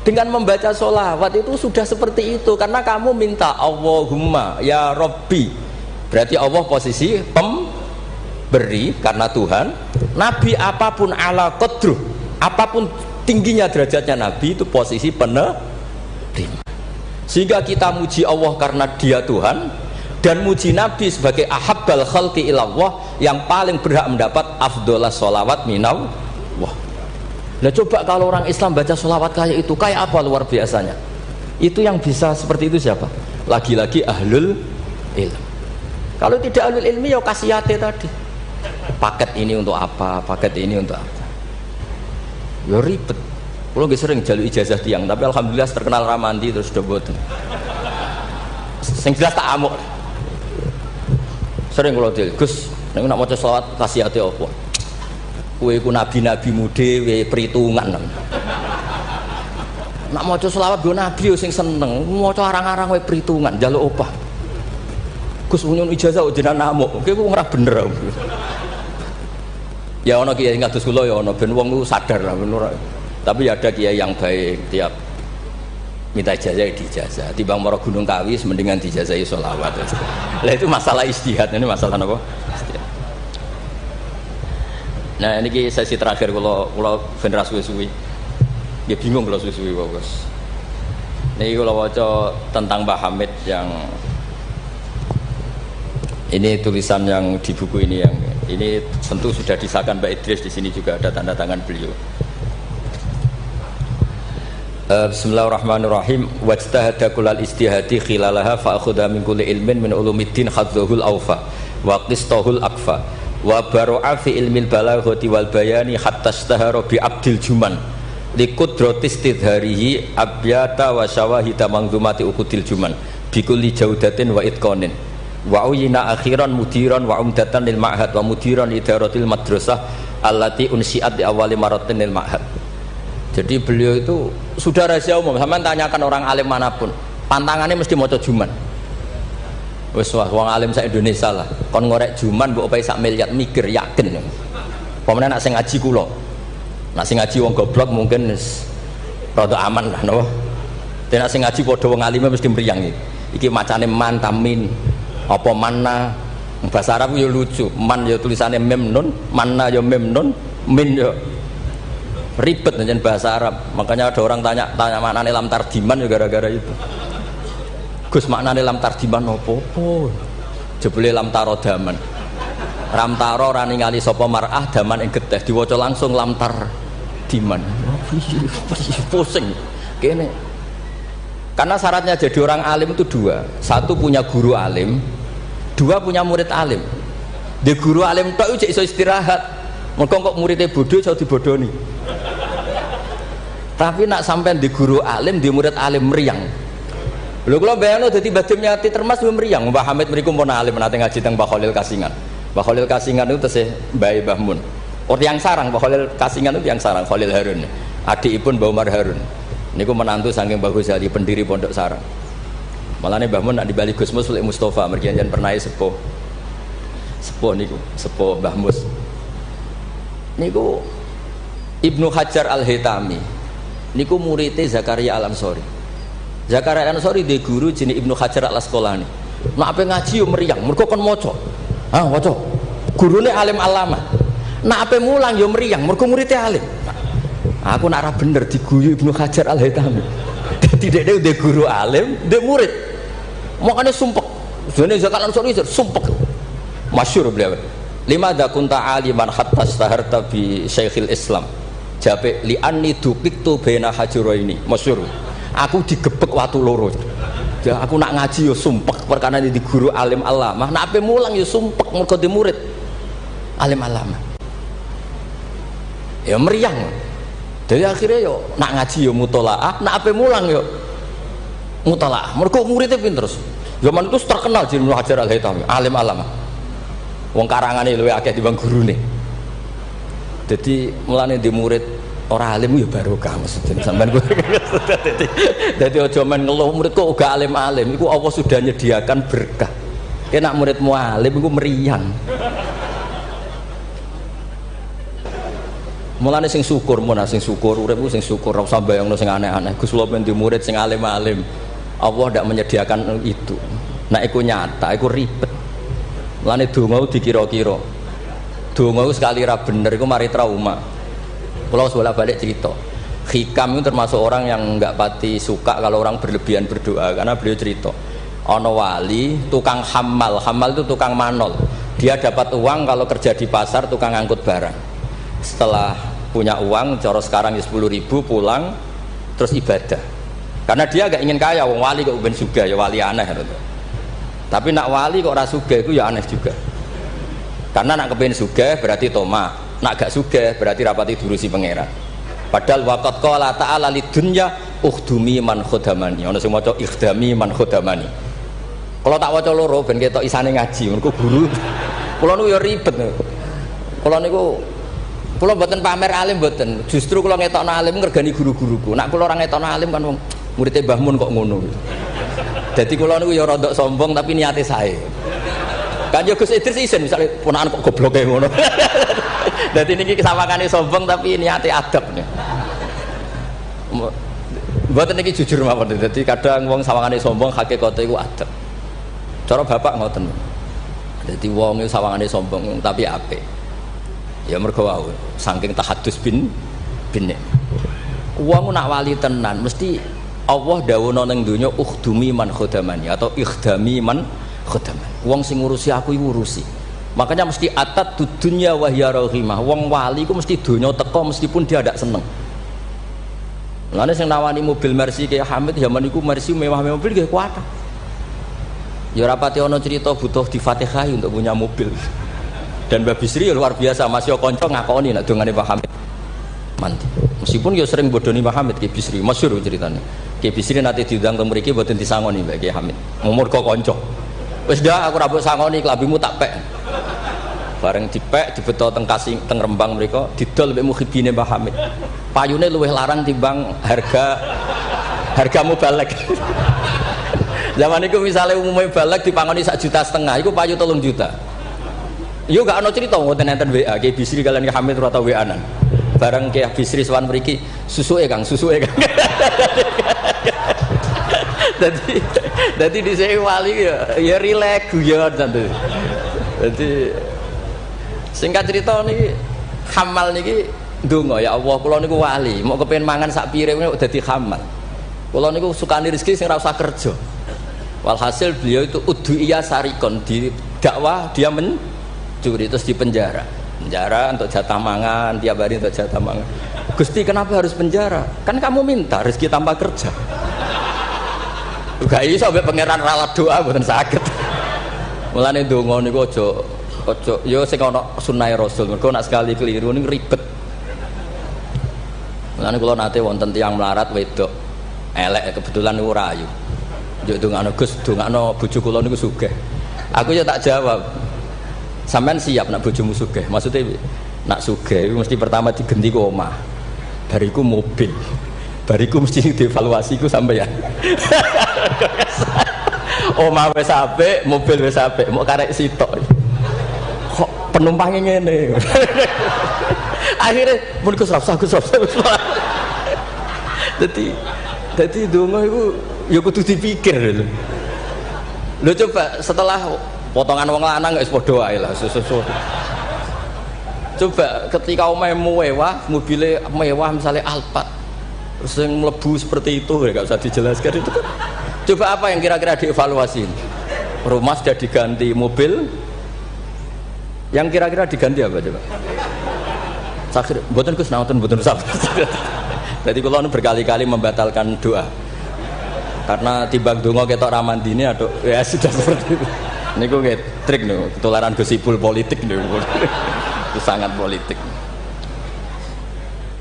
dengan membaca sholawat itu sudah seperti itu, karena kamu minta Allahumma ya Rabbi, berarti Allah posisi pemberi karena Tuhan. Nabi apapun ala qadruh, apapun tingginya derajatnya Nabi itu posisi penerima. Sehingga kita muji Allah karena dia Tuhan, dan muji Nabi sebagai ahabbal khalqi ilallah, yang paling berhak mendapat afdholas sholawat minallah. Nah coba kalau orang Islam baca sholawat kayak itu, kayak apa luar biasanya. Itu yang bisa seperti itu siapa? Lagi-lagi ahlul ilm. Kalau tidak ahlul ilmi ya kasiyate tadi, paket ini untuk apa, paket ini untuk apa, ya ribet. Kalau nggak sering jalur ijazah tiang, tapi alhamdulillah terkenal ramanti terus sudah boten. Sing jelas tak amuk. Sering kalau dia, Gus, nek nak maca selawat kasiyate apa? Kowe iku nabi-nabi dhewe perhitungan. Nak maca selawat go nabi yo sing seneng, maca arang-arang wae perhitungan, njaluk opah. Gus nyun ijazah jenengan namuk, kowe ora bener. Ya ana kiai ngados kula ya ana ben wong ku sadar lah bener. Tapi ada kiai yang baik, tiap minta ijazah dijazah. Timbang mara Gunung Kawis mendingan dijazahi sholawat. Lah itu masalah istihad, ini masalah apa? Istihad. Nah ini sesi terakhir kalau bener suwi-suwi. Dia bingung kalau suwi-suwi bagus. Ini kalau baca tentang Mbah Hamid yang ini tulisan yang di buku ini, yang ini tentu sudah disahkan Mbak Idris, di sini juga ada tanda tangan beliau. Bismillahirrahmanirrahim. Wajtahada kullal istihadi khilalaha fa akhudha min kulli ilmin min ulumiddin khadzuhul awfa wa qistahul akfa wa baru'a fi ilmil balaghati wal bayani hatta istahara bi abdil juman li qudrati istidharihi abyata wa syawahida mangdumati uqudil juman bi kulli jaudatin wa itqanin wa uyina akhiran mudiran wa umdatan lil ma'had wa mudiran idaratil madrasah allati unsiat di awali maratin lil ma'had. Jadi beliau itu sudah rahasia umum, sama tanyakan orang alim manapun, pantangannya mesti maca juman. Wes wong alim sak Indonesia lah, kon ngorek juman mbok opae sak miliar mikir yakin. Pemene nak sing ngaji kula. Nak sing ngaji wong goblok mungkin rada aman lah napa. Nek sing ngaji padha wong alime mesti mriyang iki. Iki macane man tamin apa manna. Bahasa Arab yo lucu, man yo tulisannya mem nun, manna yo mem nun, min yo ribet dengan bahasa Arab. Makanya ada orang tanya maknane lam tardiman ya gara-gara itu. Gus maknane lam tardiman opo? Jebule lam tarodaman. Ram taro ora ningali sapa mar'ah daman ing getih, diwaca langsung lam tardiman. Pusing. Kene. Karena syaratnya jadi orang alim itu dua. Satu punya guru alim, dua punya murid alim. Di guru alim tok iso istirahat. Mergo kok muridnya bodoh iso dibodoni. Tapi nak sampean di guru alim, di murid alim meriang. Lho kula bayangno dadi Mbah Nyati Termas yo meriang. Mbah Hamid mriku pun alim nate ngaji teng Mbah Khalil Kasingan. Mbah Khalil Kasingan itu tesih Mbah Mbah Mun. Yang sarang Mbah Khalil Kasingan itu yang sarang Khalil Harun. Adikipun Mbah Umar Harun. Niku menantu saking Mbah Ghazali pendiri Pondok Sarang. Malane Mbah Mun nak di Bali Gus Mus Mustofa mergi anjen pernah sepuh. Sepuh niku, sepuh Mbah Mus. Niku Ibnu Hajar Al-Haytami niku muridnya Zakaria Al-Ansori. Zakaria Al-Ansori di guru jenis Ibnu Hajar Al-Asqalani. Nak ape ngaji yo meriang, mergo kon maca. Ah, waca. Gurune alim alama. Nak ape mulang yo meriang, mergo muridnya alim. Aku nak ra bener diguyu Ibnu Hajar Al-Haytami. Dadi dhek de guru alim, de murid. Makane sumpek. Dene Zakaria Al-Ansori sumpek. Masyhur beliau. Lima dakunta aliman hatta staharta bi Syekhil Islam. Jape li anni dupiktu bena hajuraini. Masyhur. Aku digebek watu loro. Ya aku nak ngaji yo sumpek perkara di guru alim alamah. Nak ape mulang yo sumpek mergo di murid alim alamah. Ya meriang. Jadi akhirnya yo nak ngaji yo mutolaah, nak ape mulang yo mutolaah. Mergo muridnya pinter. Zaman itu terkenal Ibnu Hajar Al-Haytami, alim alamah. Wong karangane luwih akeh dibanding gurune. Jadi mulane di murid ora alim ya barokah maksudnya sampean kuwi. Dadi aja men ngeluh murid kok uga alim-alim, iku Allah sudah nyediakan berkah. Kena muridmu alim iku meriang. Mulane sing syukur urip ku sing syukur, ora usah bayangno sing aneh-aneh. Gus kula ben di murid sing alim-alim. Allah ndak menyediakan itu. Nek iku nyata, iku ribet. Mulane donga dikira-kira. Donga sekali ra bener iku mari trauma. Kula bolak-balik cerita. Hikam itu termasuk orang yang enggak pati suka kalau orang berlebihan berdoa, karena beliau cerita ono wali tukang hamal itu tukang manol. Dia dapat uang kalau kerja di pasar tukang angkut barang. Setelah punya uang, coro sekarang 10.000 pulang terus ibadah. Karena dia gak ingin kaya, wong wali kok ben sugih ya wali aneh gitu. Tapi nak wali kok ora sugih itu ya aneh juga. Karena nak kepen sugih berarti toma, nak gak sugih berarti rapati durusi pangeran. Padahal waqat qala ta'ala lidunya ukhdumi man khodamani. Ono sing maca ikhdami man khodamani. Kalau tak waca loro ben ketok isane ngaji, mergo guru. Kula niku ya ribet. Kula mboten pamer alim mboten. Justru kula ngetokno alim ngergani guru-guruku. Nak kula ora ngetokno alim kan wong murid Mbah Mun kok ngono. Dadi kula niku ya rada sombong tapi niate sae. Kan yo Gus Idris isin misale ponakan kok gobloke ngono. Dadi niki kesawakane sombong tapi niate adab nih. Mboten niki jujur mawon. Dadi kadang wong sawangane sombong hakikate iku adab. Cara bapak ngoten. Dadi wong iku sawangane sombong tapi apik. Ya mergo wae saking tahadus bin. Wong nak wali tenan mesti Allah dawuhna ning donya ukhdumi man khodamani atau ikhdami man khodamani. Wong sing ngurusi aku iku ngurusi. Makanya mesti atat dunya wa hiya rahimah. Wong wali iku mesti donya teko meskipun dia ndak seneng. Lane sing nawani mobil Mercy kayak Hamid zaman iku Mercy mewah-mewah mobil nggih kuat. Ya rapati ana cerita butuh difatihai untuk punya mobil. Dan Mbak Bisri ya luar biasa, Mas yo kanca ngakoni nek dongane Pak Hamid. Mantap. Meskipun ya sering bodoni Pak Hamid Ki Bisri, masyhur ceritanya. Ki Bisri nanti diundang ke mriki mboten disangoni Mbak Ki Hamid. Umur kok kanca. Wis dah aku ra mbok sangoni klambimu tak pek. Bareng dipek dibeto teng Kasing teng Rembang mriko didol mbek muhibine Mbah Hamid. Payune luwih larang timbang harga mubalek. Zaman itu misalnya umumnya balek dipangoni 1,5 juta, itu payu 3 juta. Yo gak ada cerita ngoten enten WA Ki Bisri kalian Ki Hamid ora tau WA-an. Bareng Ki Bisri sowan mriki, susuke Kang. Dadi dhisik wali ya rileks guyon santai. Dadi singkat cerita niki hamal niki ndonga ya Allah kula niku wali, mau kepengin mangan sak pire kok dadi hamal. Kula niku sukani rezeki sing ora usah kerja. Walhasil beliau itu udhu'iyah sarikon, di dakwah dia mencuri terus di penjara untuk jatah mangan, tiap hari untuk jatah mangan. Gusti kenapa harus penjara? Kan kamu minta rezeki tanpa kerja. Gak iso sampai pangeran ralat doa mboten saged. Mulane ndonga niku aja ya sing ana sunah Rasul. Mergo nek sekali keliru niku ribet. Mulane kula nate wonten tiyang melarat wedok elek kebetulan niku rayu. Yo dongakno Gus, dongakno bojo kula niku sugih. Aku ya tak jawab. Sampean siap nak bojomu sugih? Maksudnya nak sugih mesti pertama digenti ku omah. Bariku mobil. Bariku mesti dievaluasi ku sampeyan. Omah wis apik, mobil wis apik, mau karek sitok. Kok penumpangnya ngene. Akhirnya mun Gus Rafsah. Dadi donga iku ya kudu dipikir lho. Lho coba setelah potongan wong lanang wis padha wae lah susu. Coba ketika omahe mewah, mobilnya mewah misalnya Alphard. Terus yang mlebu seperti itu ya enggak usah dijelaskan itu kan. Coba apa yang kira-kira dievaluasi? Rumah sudah diganti, mobil yang kira-kira diganti apa coba? Sakhir mboten Gus naoten mboten usah. Jadi kalau berkali-kali membatalkan doa karena timbang donga ketok ramandine atau ya sudah seperti itu. Niku nggih trik niku, ketularan gosipul politik niku. Itu sangat politik.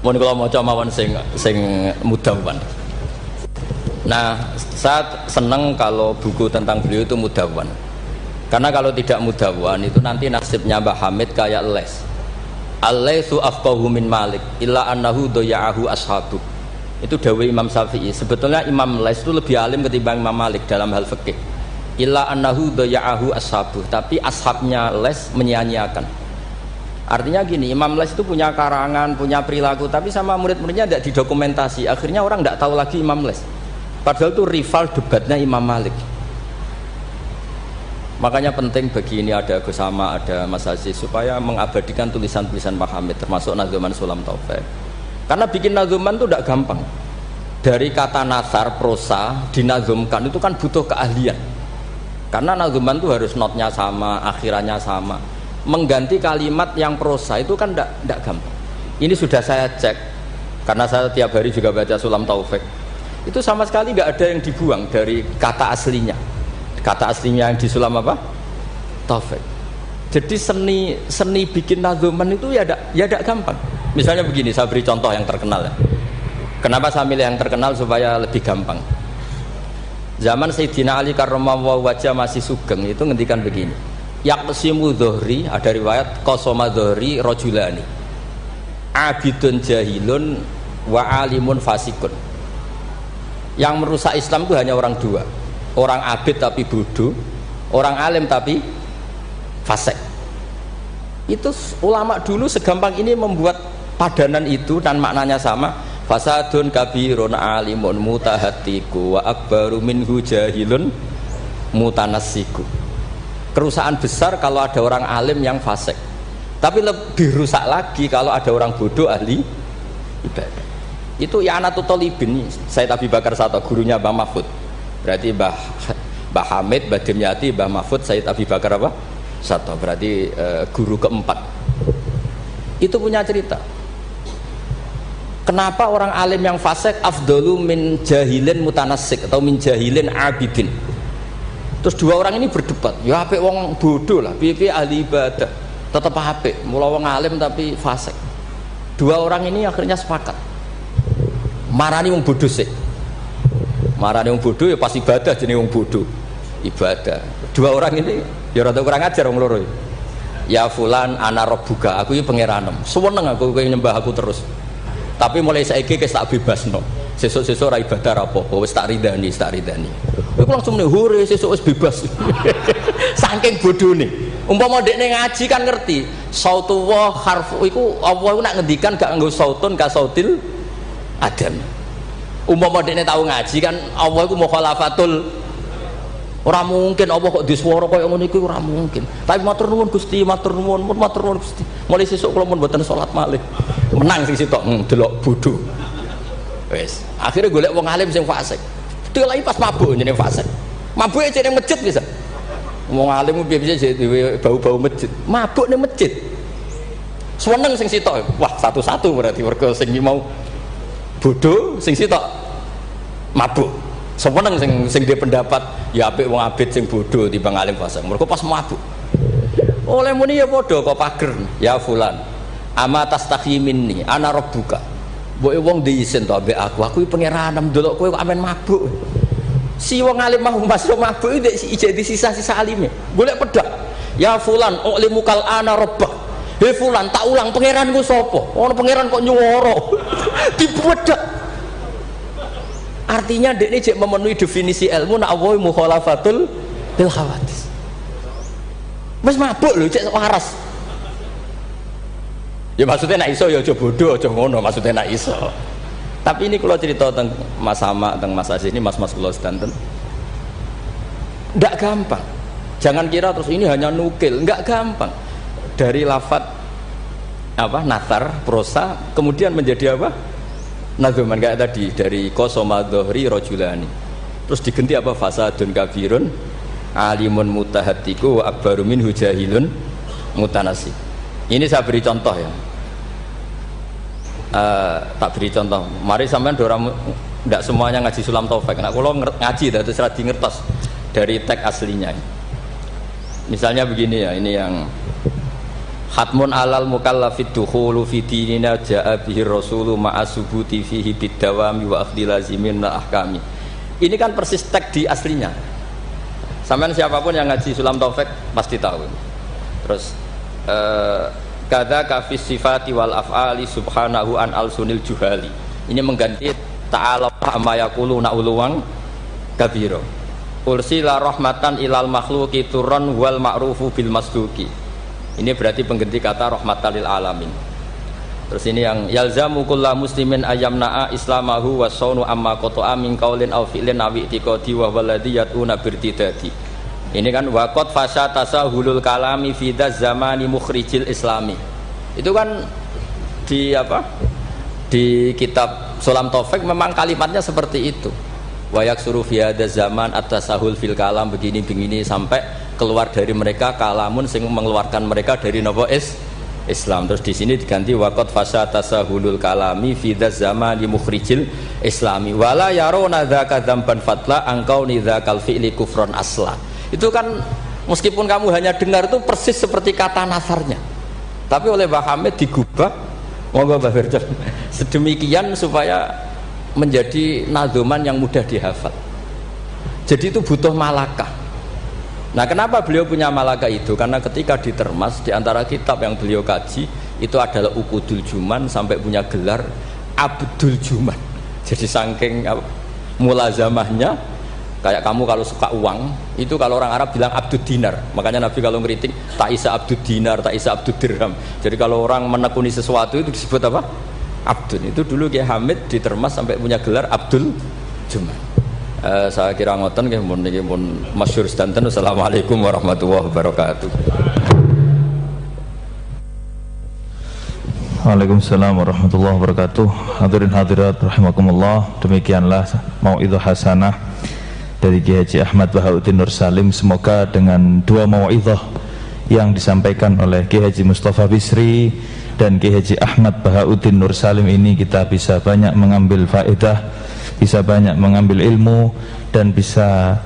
Mun kula maca mawon sing mudawwan. Nah, saya senang kalau buku tentang beliau itu mudawwan. Karena kalau tidak mudawwan itu nanti nasibnya Mbah Hamid kayak les. Al-Laitsu afqahu min Malik illa annahu daya'ahu ashabu. Itu dawuh Imam Syafi'i. Sebetulnya Imam Les itu lebih alim ketimbang Imam Malik dalam hal fikih. Illa annahu daya'ahu ashabu, tapi ashabnya Les menyia-nyiakan. Artinya gini, Imam Les itu punya karangan, punya perilaku, tapi sama murid-muridnya tidak didokumentasi. Akhirnya orang tidak tahu lagi Imam Les. Padahal itu rival debatnya Imam Malik. Makanya penting bagi ini ada Gus Sama, ada Mas Aziz supaya mengabadikan tulisan-tulisan Pak Hamid, termasuk Nadzuman Sulam Taufik. Karena bikin nadzuman itu tidak gampang. Dari kata nasar, prosa, dinazumkan itu kan butuh keahlian. Karena nadzuman itu harus notnya sama, akhirannya sama. Mengganti kalimat yang prosa itu kan tidak gampang. Ini sudah saya cek karena saya tiap hari juga baca Sulam Taufik. Itu sama sekali nggak ada yang dibuang dari kata aslinya. Kata aslinya yang di Sulam apa? Taufik. Jadi seni bikin nadzuman itu ya tidak gampang. Misalnya begini, saya beri contoh yang terkenal ya. Kenapa saya milih yang terkenal supaya lebih gampang. Zaman Sayyidina Ali karramallahu wajah masih sugeng itu ngendikan begini. Yaqsimu dhuhri, ada riwayat qasama dhuhri rajulani abidun jahilun wa alimun fasikun. Yang merusak Islam itu hanya orang dua, orang abid tapi bodoh, orang alim tapi fasik. Itu ulama dulu segampang ini membuat padanan itu dan maknanya sama. Fasadun kabirun alimun mutahatiku wa akbaru minhu jahilun mutanassiku. Kerusakan besar kalau ada orang alim yang fasik, tapi lebih rusak lagi kalau ada orang bodoh ahli ibadah. Itu I'anatul Thalibin, Said Abi Bakar Sato, gurunya Mbah Mahfud. Berarti Mbah Hamid, Mbah Dimyati, Mbah Mahfud, Said Abi Bakar apa? Sato, berarti guru keempat. Itu punya cerita. Kenapa orang alim yang fasik afdalu min jahilin mutanassik atau min jahilin abidin? Terus dua orang ini berdebat, ya apik wong bodoh lah, piye ahli ibadah, tetap apik, mula wong alim tapi fasik. Dua orang ini akhirnya sepakat. Marani wong bodoh sih. Marani wong bodoh ya pas ibadah jenenge wong bodoh. Ibadah. Dua orang ini ya rada kurang ajar wong loro. Ya fulan ana rabbuka, aku iki pangeranmu. Seneng aku kowe nyembah aku terus. Tapi mulai saiki wis tak bebasno. Sesuk-sesuk ora ibadah ra apa-apa, wis tak ridani, tak ridani. Iku langsung muni hore sesuk wis bebas. Saking bodone. Umpama dekne ngaji kan ngerti, sautu wa harfu iku Allah nak ngendikan gak nganggo sautun ka sautil adam. Umpama dekne tau ngaji kan Allah iku mukhalafatul. Ora mungkin Allah kok di swara kaya ngono iku ora mungkin. Tapi matur nuwun Gusti, matur nuwun Gusti. Mulai sesuk kula mun mboten salat malih. Menang sing sitok delok bodho. Wis, akhirnya golek wong alim sing fasik. Delok pas mabuk jenenge fasik. Mabuke jenenge masjid bisa. Wong alim piye-piye dhewe bau-bau masjid. Mabuk ning masjid. Seneng sing sitok. Wah, satu-satu berarti mergo sing mau bodho, sing sitok mabuk. Seneng sing dia pendapat ya apik wong abid sing bodho timbang alim fasik. Mergo pas mabuk. Oleh muni ya padha kok pager. Ya fulan. Ama tastahi minni ana rabbuka. Mbok wong diisin to ambek aku iki pangeran ndelok kowe kok amen mabuk. Si wong alim mau masuk mabuk iki jadi sisa-sisa alime. Golek pedak. Ya fulan ulimukal ana rabbak. He fulan tak ulang pangeranku sapa? Ono pangeran kok nyuwara. Dibedak. Artinya dekne jek memenuhi definisi ilmu nak Allah mukhalafatul bil hawadis. Wis mabuk lho cek waras. Ya maksudnya nak iso ya aja bodoh aja ngono maksudnya nak iso. Tapi ini kalau cerita tentang Mas Sama, tentang Mas Aziz ini mas-mas kula sedanten ndak gampang. Jangan kira terus ini hanya nukil, nggak gampang. Dari lafadz apa nathar prosa kemudian menjadi apa? Nadzuman kayak tadi dari qasama dhuhri rajulani. Terus diganti apa? Fasadun kabirun alimun mutahatiku wa akbaru minhu jahilun mutanasib. Ini saya beri contoh ya. Tak beri contoh. Mari sampean dorang tidak semuanya ngaji Sulam Taufik. Nah, kalau ngaji terus radi ngertos dari teks aslinya. Misalnya begini ya, ini yang Khatmun alal mukallafid dukhulu fi dinina ja'a bihi rasulu ma'asubuti fihi bidawami wa akhdhi lazimin ahkami. Ini kan persis teks di aslinya. Sampean siapapun yang ngaji Sulam Taufik pasti tahu. Terus kada kafis sifati wal af'ali subhanahu an al-sunil juhali. Ini mengganti ta'ala amma yaqulu na'uluwang kabiro. Ursila rahmatan ilal makhluqi turran wal ma'rufu bil masduqi. Ini berarti pengganti kata rahmatan lil alamin. Terus ini yang yalzamu kullu muslimin ayyamna'a islamahu wa saunu amma qata'a min qaulin aw fi'lin aw i'tiqadi wa walladhi yatuna birtidadi. Ini kan waqad fasha tasahulul kalami fi zamani mukhrijil islami. Itu kan di apa? Di kitab Sulam Taufik memang kalimatnya seperti itu. Wa yaksuru fi hadzal zaman at-tasahul fil kalam begini-begini sampai keluar dari mereka kalamun sing mengeluarkan mereka dari nopo Islam. Terus di sini diganti waqad fasha tasahulul kalami fi zamani mukhrijil islami wala yaruna dzaka dzamban fatla angkau nidzakal fi'li kufron asla. Itu kan meskipun kamu hanya dengar itu persis seperti kata nasarnya, tapi oleh Mbah Hamid digubah monggo Mbah Firdaus sedemikian supaya menjadi nadzuman yang mudah dihafal. Jadi itu butuh malakah. Nah, kenapa beliau punya malaka itu? Karena ketika ditermas di antara kitab yang beliau kaji itu adalah Uqudul Juman sampai punya gelar Abdul Juman. Jadi saking mulazamahnya kayak kamu kalau suka uang itu kalau orang Arab bilang Abdud Dinar. Makanya Nabi kalau ngeritik tak isa Abdud Dinar, tak isa Abdud Dirham. Jadi kalau orang menekuni sesuatu itu disebut apa? Abdul. Itu dulu Kiai Hamid ditermas sampai punya gelar Abdul Juman. Saya kira ngoten nggih mun masyhur sedanten. Assalamualaikum warahmatullahi wabarakatuh. Waalaikumsalam warahmatullahi wabarakatuh. Hadirin hadirat rahimakumullah. Demikianlah mau'izah hasanah dari Kiai Haji Ahmad Bahauddin Nur Salim. Semoga dengan dua mau'izah yang disampaikan oleh Kiai Haji Mustafa Bisri dan Kiai Haji Ahmad Bahauddin Nur Salim ini kita bisa banyak mengambil faedah, bisa banyak mengambil ilmu, dan bisa